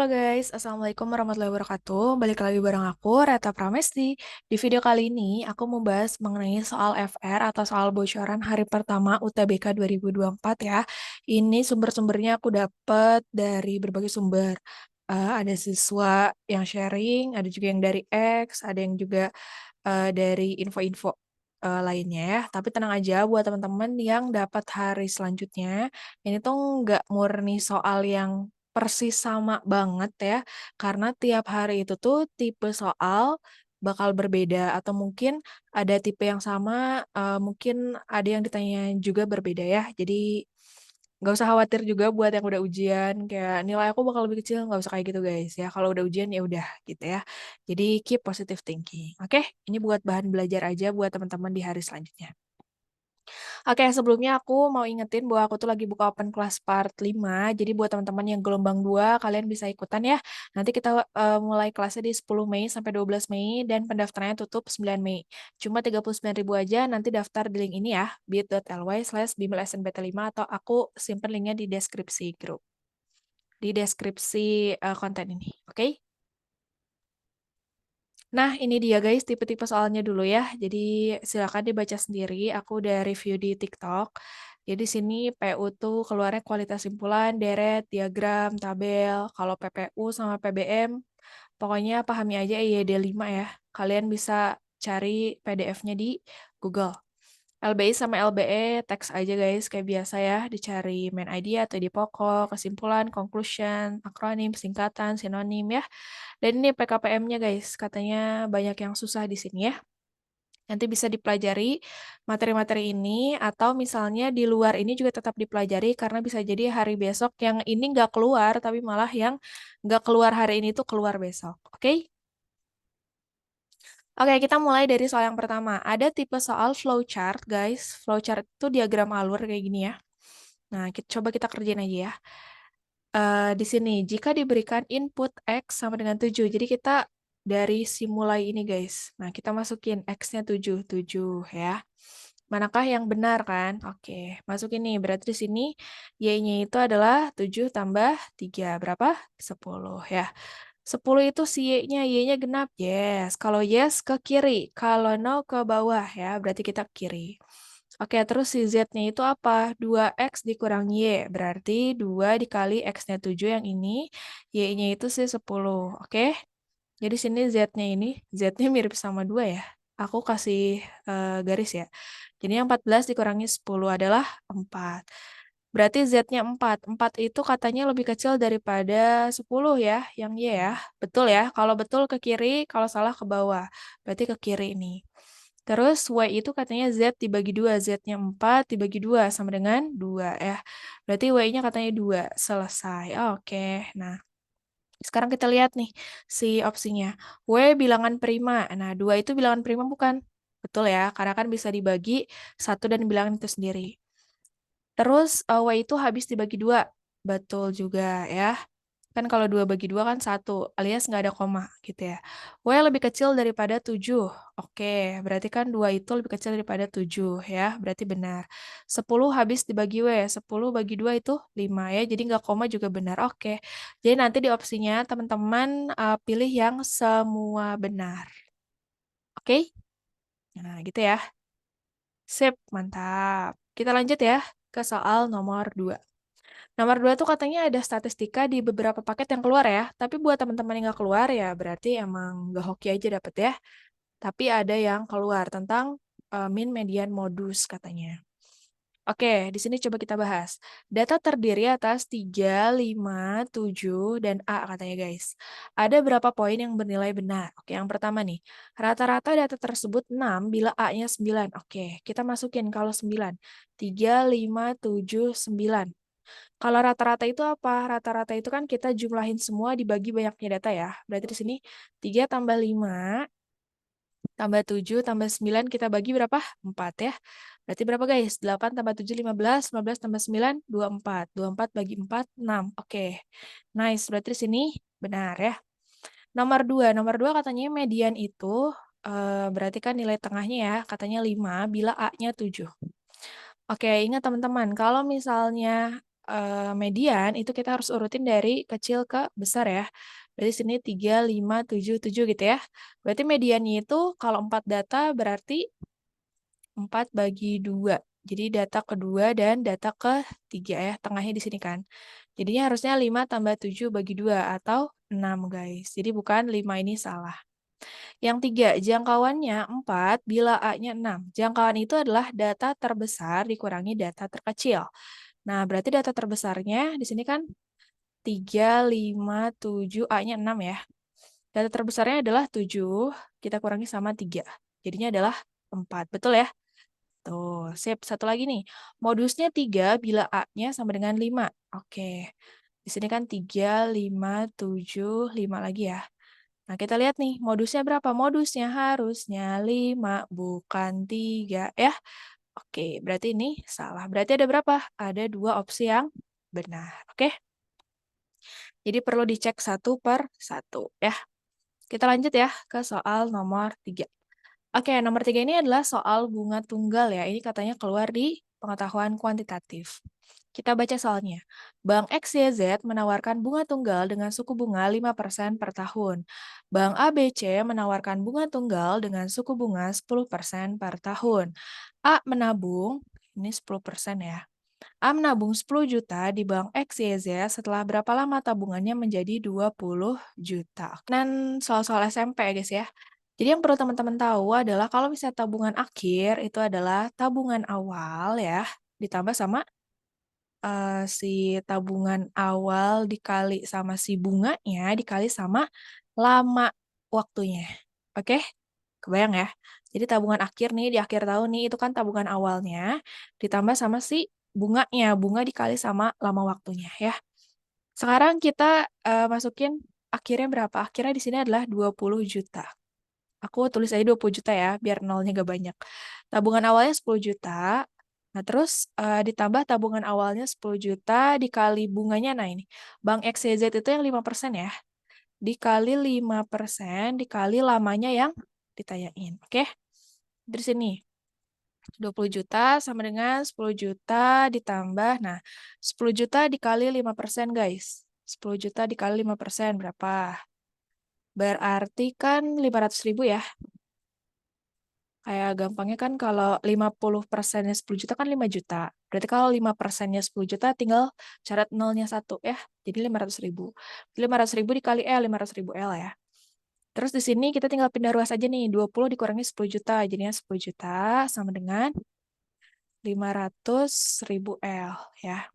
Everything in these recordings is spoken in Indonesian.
Halo guys, Assalamualaikum warahmatullahi wabarakatuh. Balik lagi bareng aku, Reta Pramesti. Di video kali ini, aku mau bahas mengenai soal FR atau soal bocoran hari pertama UTBK 2024 ya. Ini sumber-sumbernya aku dapat dari berbagai sumber. Ada siswa yang sharing, ada juga yang dari X, ada yang juga dari info-info lainnya ya. Tapi tenang aja buat teman-teman yang dapat hari selanjutnya, ini tuh nggak murni soal yang persis sama banget ya, karena tiap hari itu tuh tipe soal bakal berbeda atau mungkin ada tipe yang sama, mungkin ada yang ditanya juga berbeda ya. Jadi nggak usah khawatir juga buat yang udah ujian, kayak nilai aku bakal lebih kecil, nggak usah kayak gitu guys ya. Kalau udah ujian ya udah gitu ya. Jadi keep positive thinking. Oke, ini buat bahan belajar aja buat teman-teman di hari selanjutnya. Oke, sebelumnya aku mau ingetin bahwa aku tuh lagi buka open class part 5. Jadi buat teman-teman yang gelombang 2, kalian bisa ikutan ya. Nanti kita mulai kelasnya di 10 Mei sampai 12 Mei dan pendaftarannya tutup 9 Mei. Cuma 39.000 aja, nanti daftar di link ini ya, bit.ly/bimbel-snbt5 atau aku simpen linknya di deskripsi grup. Di deskripsi konten ini, oke? Nah, ini dia guys, tipe-tipe soalnya dulu ya. Jadi silakan dibaca sendiri. Aku udah review di TikTok. Jadi sini PU tuh keluarnya kualitas simpulan, deret, diagram, tabel. Kalau PPU sama PBM, pokoknya pahami aja IED 5 ya. Kalian bisa cari PDF-nya di Google. LBI sama LBE teks aja guys, kayak biasa ya. Dicari main idea atau di pokok, kesimpulan, conclusion, akronim, singkatan, sinonim ya. Dan ini PKPM-nya guys, katanya banyak yang susah di sini ya. Nanti bisa dipelajari materi-materi ini, atau misalnya di luar ini juga tetap dipelajari, karena bisa jadi hari besok yang ini nggak keluar, tapi malah yang nggak keluar hari ini tuh keluar besok. Oke? Oke, kita mulai dari soal yang pertama. Ada tipe soal flowchart, guys. Flowchart itu diagram alur kayak gini ya. Nah, coba kita kerjain aja ya. Di sini, jika diberikan input X sama dengan 7, jadi kita dari simulai ini guys. Nah, kita masukin X-nya 7, 7 ya. Manakah yang benar kan? Oke, masukin nih. Berarti di sini Y-nya itu adalah 7 tambah 3. Berapa? 10 ya. 10 itu si Y-nya, Y-nya genap. Yes. Kalau yes ke kiri. Kalau no ke bawah ya. Berarti kita ke kiri. Oke, terus si Z-nya itu apa? 2X dikurang Y. Berarti 2 dikali X-nya 7 yang ini. Y-nya itu si 10. Oke. Jadi sini Z-nya ini. Z-nya mirip sama 2 ya. Aku kasih garis ya. Jadi yang 14 dikurangi 10 adalah 4. Berarti Z-nya 4. 4 itu katanya lebih kecil daripada 10 ya, yang Y ya. Betul ya. Kalau betul ke kiri, kalau salah ke bawah. Berarti ke kiri ini. Terus Y itu katanya Z dibagi 2. Z-nya 4 dibagi 2 sama dengan 2 ya. Berarti Y-nya katanya 2. Selesai. Oke. Nah, sekarang kita lihat nih si opsinya. W bilangan prima. Nah, 2 itu bilangan prima bukan? Betul ya, karena kan bisa dibagi 1 dan bilangan itu sendiri. Terus W itu habis dibagi 2. Betul juga ya. Kan kalau 2 bagi 2 kan 1, alias nggak ada koma gitu ya. W lebih kecil daripada 7. Oke, berarti kan 2 itu lebih kecil daripada 7 ya, berarti benar. 10 habis dibagi W, 10 bagi 2 itu 5 ya, jadi nggak koma juga benar. Oke, jadi nanti di opsinya teman-teman pilih yang semua benar. Oke, nah gitu ya. Sip, mantap. Kita lanjut ya ke soal nomor 2. Nomor 2 tuh katanya ada statistika di beberapa paket yang keluar ya. Tapi buat teman-teman yang nggak keluar ya berarti emang nggak hoki aja dapet ya. Tapi ada yang keluar tentang mean, median, modus katanya. Oke, di sini coba kita bahas. Data terdiri atas 3, 5, 7, dan A katanya guys. Ada berapa poin yang bernilai benar? Oke, yang pertama nih. Rata-rata data tersebut 6 bila A-nya 9. Oke, kita masukin kalau 9. 3, 5, 7, 9. Kalau rata-rata itu apa? Rata-rata itu kan kita jumlahin semua dibagi banyaknya data ya. Berarti di sini 3 tambah 5 tambah 7 tambah 9 kita bagi berapa? 4 ya. Berarti berapa guys? 8 tambah 7 15, 15 tambah 9 24. 24 bagi 4 6. Oke. Nice, berarti di sini benar ya. Nomor 2 katanya median itu berarti kan nilai tengahnya ya, katanya 5 bila A-nya 7. Oke, ingat teman-teman, kalau misalnya median, itu kita harus urutin dari kecil ke besar ya. Berarti sini 3, 5, 7, 7 gitu ya. Berarti mediannya itu kalau 4 data berarti 4 bagi 2. Jadi data kedua dan data ketiga ya, tengahnya di sini kan. Jadinya harusnya 5 tambah 7 bagi 2 atau 6 guys. Jadi bukan 5 ini salah. Yang tiga, jangkauannya 4 bila A-nya 6. Jangkauan itu adalah data terbesar dikurangi data terkecil. Nah, berarti data terbesarnya di sini kan 3, 5, 7, A-nya 6 ya. Data terbesarnya adalah 7, kita kurangi sama 3. Jadinya adalah 4, betul ya? Tuh, sip. Satu lagi nih. Modusnya 3 bila A-nya sama dengan 5. Oke. Di sini kan 3, 5, 7, 5 lagi ya. Nah, kita lihat nih, modusnya berapa? Modusnya harusnya 5, bukan 3 ya. Oke, berarti ini salah. Berarti ada berapa? Ada 2 opsi yang benar. Oke. Jadi perlu dicek satu per satu ya. Kita lanjut ya ke soal nomor 3. Oke, nomor 3 ini adalah soal bunga tunggal ya. Ini katanya keluar di pengetahuan kuantitatif. Kita baca soalnya. Bank XYZ menawarkan bunga tunggal dengan suku bunga 5% per tahun. Bank ABC menawarkan bunga tunggal dengan suku bunga 10% per tahun. A menabung, ini 10% ya. A menabung 10 juta di bank XYZ setelah berapa lama tabungannya menjadi 20 juta. Dan soal-soal SMP ya guys ya. Jadi yang perlu teman-teman tahu adalah kalau misalnya tabungan akhir itu adalah tabungan awal ya, ditambah sama si tabungan awal dikali sama si bunganya dikali sama lama waktunya. Oke? Kebayang ya? Jadi tabungan akhir nih di akhir tahun nih itu kan tabungan awalnya ditambah sama si bunganya, bunga dikali sama lama waktunya ya. Sekarang kita masukin akhirnya berapa? Akhirnya di sini adalah 20 juta. Aku tulis aja 20 juta ya, biar nolnya gak banyak. Tabungan awalnya 10 juta. Nah, terus ditambah tabungan awalnya 10 juta dikali bunganya. Nah, ini. Bank XYZ itu yang 5% ya. Dikali 5% dikali lamanya yang ditanyain. Oke? Dari sini. 20 juta sama dengan 10 juta ditambah. Nah, 10 juta dikali 5% guys. 10 juta dikali 5% berapa? Berarti kan 500.000 ya. Kayak gampangnya kan kalau 50%-nya 10 juta kan 5 juta. Berarti kalau 5%-nya 10 juta tinggal coret nolnya 1 ya. Jadi 500.000. 500.000 dikali L, 500.000 L ya. Terus di sini kita tinggal pindah ruas aja nih. 20 dikurangi 10 juta. Jadinya 10 juta sama dengan 500.000 L ya.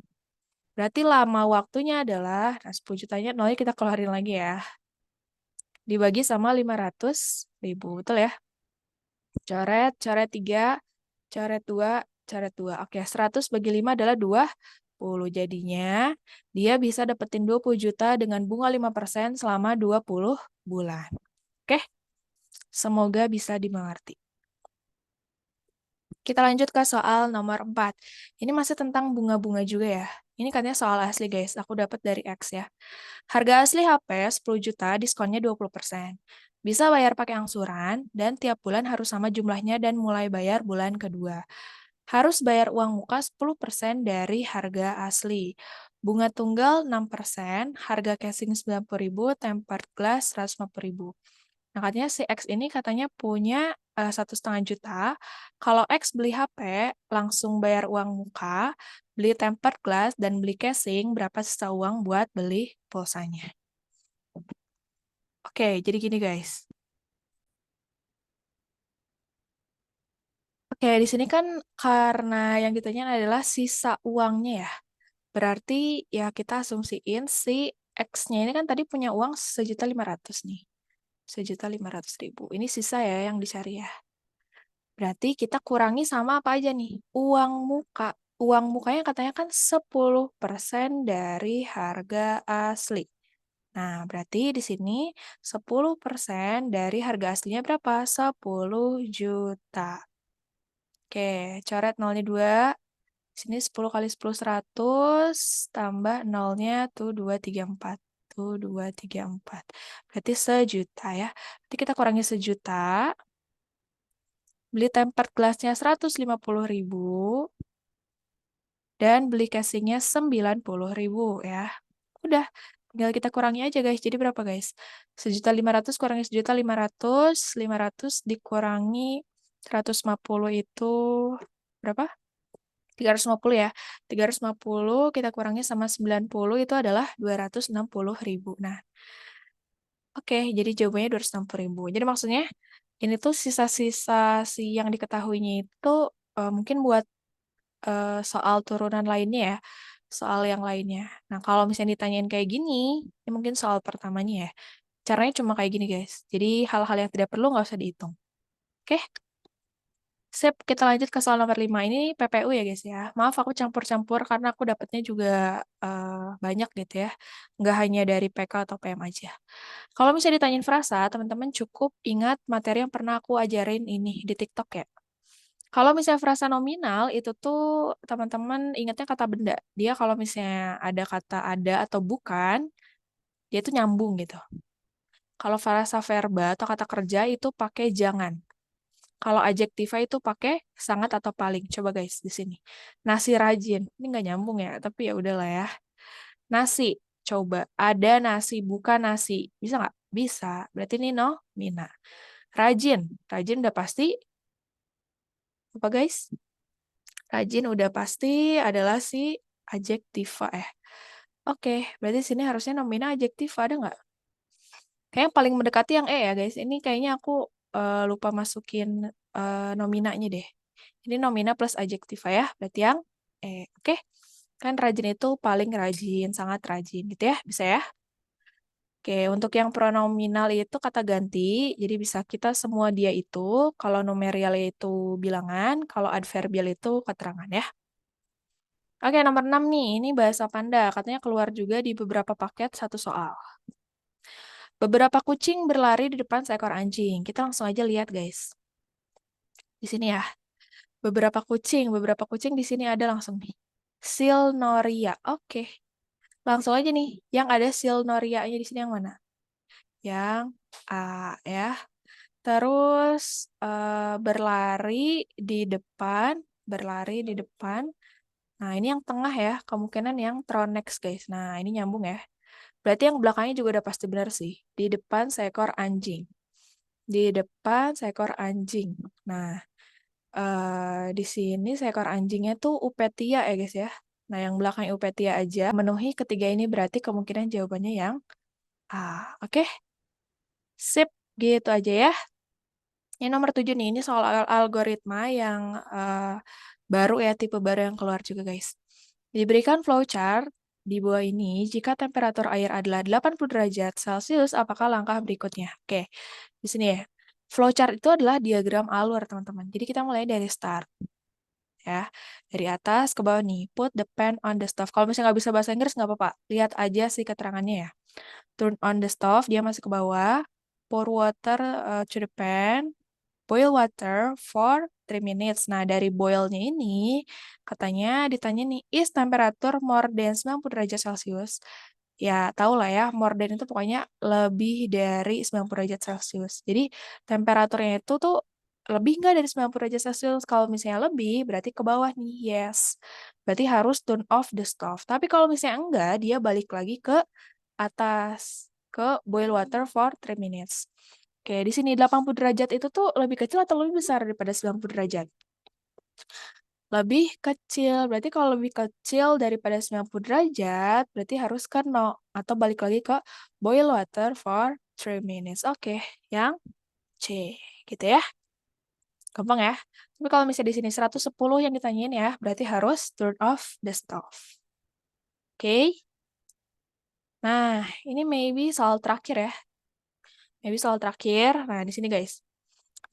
Berarti lama waktunya adalah, nah 10 jutanya nolnya kita keluarin lagi ya. Dibagi sama 500.000. Betul ya? Coret, coret 3, coret 2, coret 2. Oke, 100 bagi 5 adalah 20. Jadinya dia bisa dapetin 20 juta dengan bunga 5% selama 20 bulan. Oke, semoga bisa dimengerti. Kita lanjut ke soal nomor 4. Ini masih tentang bunga-bunga juga ya. Ini katanya soal asli guys, aku dapat dari X ya. Harga asli HP 10 juta, diskonnya 20%. Bisa bayar pakai angsuran, dan tiap bulan harus sama jumlahnya dan mulai bayar bulan kedua. Harus bayar uang muka 10% dari harga asli. Bunga tunggal 6%, harga casing 90.000, tempered glass 150.000. Nah, katanya si X ini katanya punya 1,5 juta. Kalau X beli HP, langsung bayar uang muka, beli tempered glass, dan beli casing, berapa sisa uang buat beli pulsanya. Oke, jadi gini guys. Oke, di sini kan karena yang ditanya adalah sisa uangnya ya. Berarti ya kita asumsiin si X-nya ini kan tadi punya uang 1.500.000 nih. 1.500.000. Ini sisa ya yang dicari ya. Berarti kita kurangi sama apa aja nih? Uang muka. Uang mukanya katanya kan 10% dari harga asli. Nah, berarti di sini 10% dari harga aslinya berapa? 10 juta. Oke, coret nolnya 2. Sini 10 kali 10 100, tambah nolnya tuh 234. Tuh 234. Berarti sejuta ya. Nanti kita kurangi sejuta. Beli tempered glassnya 150.000. Dan beli casingnya 90.000 ya. Udah, tinggal kita kurangi aja guys. Jadi berapa guys? 1.500.000 kurangi 1.500.000, 500 dikurangi 150 itu berapa? 350 ya. 350 kita kurangi sama 90 itu adalah 260.000. Nah, oke, jadi jawabannya 260.000. Jadi maksudnya ini tuh sisa-sisa si yang diketahuinya itu mungkin buat soal turunan lainnya ya, soal yang lainnya. Nah, kalau misalnya ditanyain kayak gini, ini mungkin soal pertamanya ya. Caranya cuma kayak gini guys. Jadi hal-hal yang tidak perlu nggak usah dihitung. Oke? Sip, kita lanjut ke soal nomor 5. Ini PPU ya guys ya. Maaf aku campur-campur karena aku dapatnya juga banyak gitu ya. Nggak hanya dari PK atau PM aja. Kalau misalnya ditanyain frasa, teman-teman cukup ingat materi yang pernah aku ajarin ini di TikTok ya. Kalau misalnya frasa nominal itu tuh teman-teman ingatnya kata benda. Dia kalau misalnya ada kata ada atau bukan, dia tuh nyambung gitu. Kalau frasa verba atau kata kerja itu pakai jangan. Kalau adjektiva itu pakai sangat atau paling. Coba guys di sini. Nasi rajin. Ini nggak nyambung ya, tapi ya udahlah ya. Nasi. Coba ada nasi bukan nasi. Bisa nggak? Bisa. Berarti ini no, mina. Rajin. Rajin udah pasti. Apa guys? Rajin udah pasti adalah si adjektiva ya. Oke, berarti sini harusnya nomina adjektiva ada nggak? Kayaknya yang paling mendekati yang E ya guys. Ini kayaknya aku lupa masukin nominanya deh. Ini nomina plus adjektiva ya, berarti yang E. Oke, kan rajin itu paling rajin, sangat rajin gitu ya, bisa ya? Oke, untuk yang pronominal itu kata ganti, jadi bisa kita semua dia itu, kalau nominal itu bilangan, kalau adverbial itu keterangan ya. Oke, nomor 6 nih, ini bahasa Panda, katanya keluar juga di beberapa paket satu soal. Beberapa kucing berlari di depan seekor anjing. Kita langsung aja lihat guys. Di sini ya. Beberapa kucing di sini ada langsung nih. Silnoria. Oke. Langsung aja nih. Yang ada silnorianya di sini yang mana? Yang A ya. Terus berlari di depan, berlari di depan. Nah, ini yang tengah ya, kemungkinan yang Tronex guys. Nah, ini nyambung ya. Berarti yang belakangnya juga udah pasti benar sih. Di depan seekor anjing. Di depan seekor anjing. Nah, di sini seekor anjingnya tuh Upetia ya guys ya. Nah, yang belakangnya Upetia aja memenuhi ketiga ini berarti kemungkinan jawabannya yang A. Oke? Sip, gitu aja ya. Ini nomor 7 nih, ini soal algoritma yang baru ya, tipe baru yang keluar juga guys. Diberikan flowchart di bawah ini, jika temperatur air adalah 80 derajat Celcius, apakah langkah berikutnya? Oke, di sini ya. Flowchart itu adalah diagram alur, teman-teman. Jadi kita mulai dari start. Ya, dari atas ke bawah nih. Put the pen on the stove. Kalau misalnya nggak bisa bahasa Inggris, nggak apa-apa. Lihat aja sih keterangannya ya. Turn on the stove, dia masih ke bawah. Pour water to the pan. Boil water for 3 minutes. Nah, dari boilnya ini, katanya ditanya nih, is temperature more than 90 derajat Celcius? Ya, tau lah ya, more than itu pokoknya lebih dari 90 derajat Celcius. Jadi, temperaturnya itu tuh lebih nggak dari 90 derajat Celcius? Kalau misalnya lebih, berarti ke bawah nih, yes. Berarti harus turn off the stove. Tapi kalau misalnya enggak, dia balik lagi ke atas, ke boil water for 3 minutes. Oke, di sini 80 derajat itu tuh lebih kecil atau lebih besar daripada 90 derajat? Lebih kecil. Berarti kalau lebih kecil daripada 90 derajat, berarti harus ke no. Atau balik lagi ke boil water for 3 minutes. Oke, yang C. Gitu ya. Gampang ya. Tapi kalau misalnya di sini 110 yang ditanyain ya, berarti harus turn off the stove. Oke. Nah, ini maybe soal terakhir ya. Maybe soal terakhir. Nah, di sini guys.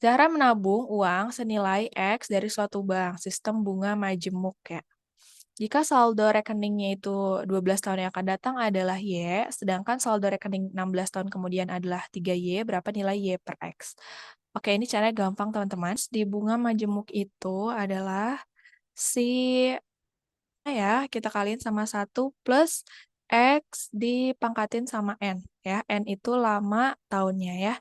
Zahra menabung uang senilai X dari suatu bank, sistem bunga majemuk ya. Jika saldo rekeningnya itu 12 tahun yang akan datang adalah Y, sedangkan saldo rekening 16 tahun kemudian adalah 3Y, berapa nilai Y per X? Oke, ini caranya gampang teman-teman. Di bunga majemuk itu adalah si ya, kita kaliin sama 1 plus X dipangkatin sama N. Ya, N itu lama tahunnya ya.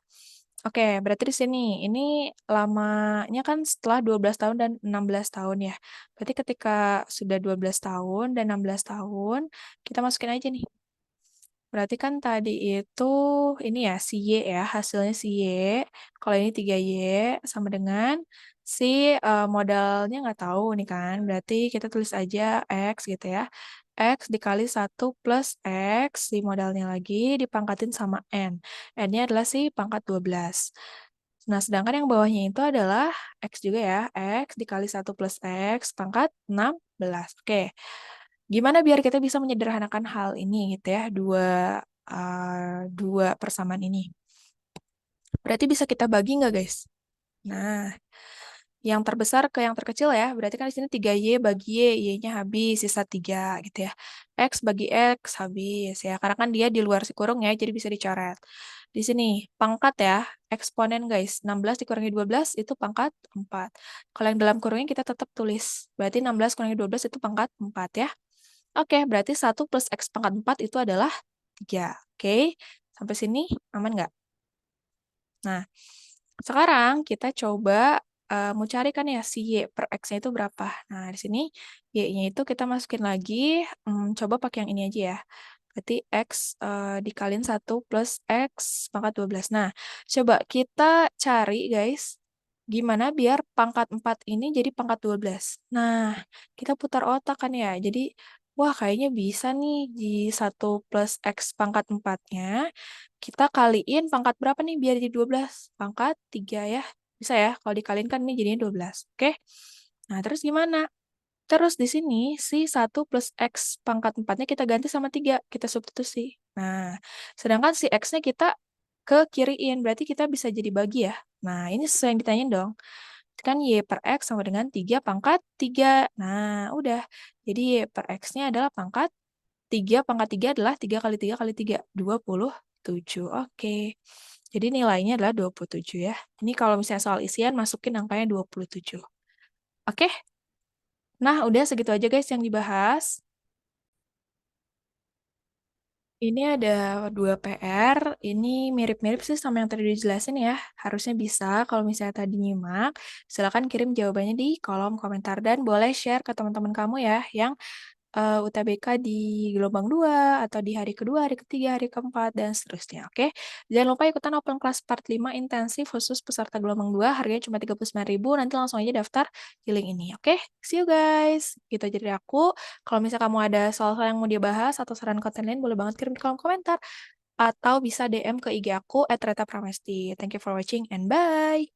Oke, berarti di sini ini lamanya kan setelah 12 tahun dan 16 tahun ya. Berarti ketika sudah 12 tahun dan 16 tahun, kita masukin aja nih. Berarti kan tadi itu ini ya si Y ya, hasilnya si Y. Kalau ini 3Y sama dengan si modalnya nggak tahu nih kan. Berarti kita tulis aja X gitu ya. X dikali 1 plus X, si modalnya lagi dipangkatin sama N. N-nya adalah si pangkat 12. Nah, sedangkan yang bawahnya itu adalah X juga ya. X dikali 1 plus X pangkat 16. Oke. Gimana biar kita bisa menyederhanakan hal ini gitu ya, dua persamaan ini. Berarti bisa kita bagi nggak, guys? Nah, yang terbesar ke yang terkecil ya. Berarti kan di sini 3Y bagi Y-nya habis, sisa 3 gitu ya. X bagi X habis ya. Karena kan dia di luar si kurung ya, jadi bisa dicoret. Di sini pangkat ya, eksponen guys. 16 dikurangi 12 itu pangkat 4. Kalau yang dalam kurungnya kita tetap tulis. Berarti 16 kurangi 12 itu pangkat 4 ya. Oke, berarti 1 plus X pangkat 4 itu adalah 3. Oke, sampai sini aman nggak? Nah, sekarang kita coba mau cari kan ya si Y per X-nya itu berapa. Nah, di sini Y-nya itu kita masukin lagi, coba pakai yang ini aja ya. Berarti X dikaliin 1 plus X pangkat 12. Nah, coba kita cari guys, gimana biar pangkat 4 ini jadi pangkat 12. Nah, kita putar otak kan ya. Jadi, wah kayaknya bisa nih di 1 plus X pangkat 4-nya. Kita kaliin pangkat berapa nih biar jadi 12? Pangkat 3 ya. Bisa ya, kalau dikaliin kan ini jadinya 12. Oke. Nah, terus gimana? Terus di sini si 1 plus X pangkat 4-nya kita ganti sama 3. Kita substitusi. Nah, sedangkan si X-nya kita ke kiriin. Berarti kita bisa jadi bagi ya. Nah, ini sesuai yang ditanyain dong. Kan Y per X sama dengan 3 pangkat 3. Nah, udah. Jadi Y per X-nya adalah pangkat 3 pangkat 3 adalah 3 kali 3 kali 3. 27. Oke. Jadi nilainya adalah 27 ya. Ini kalau misalnya soal isian, masukin angkanya 27. Oke? Nah, udah segitu aja guys yang dibahas. Ini ada 2 PR. Ini mirip-mirip sih sama yang tadi dijelasin ya. Harusnya bisa. Kalau misalnya tadi nyimak, silakan kirim jawabannya di kolom komentar. Dan boleh share ke teman-teman kamu ya, yang UTBK di gelombang 2 atau di hari kedua, hari ketiga, hari keempat, dan seterusnya. Oke, jangan lupa ikutan Open Class Part 5 intensif khusus peserta gelombang 2, harganya cuma 39.000, nanti langsung aja daftar di link ini. Oke, see you guys. Gitu aja dari aku. Kalau misalnya kamu ada soal-soal yang mau dibahas atau saran konten lain, boleh banget kirim di kolom komentar. Atau bisa DM ke IG aku @retapramesti. Thank you for watching and bye!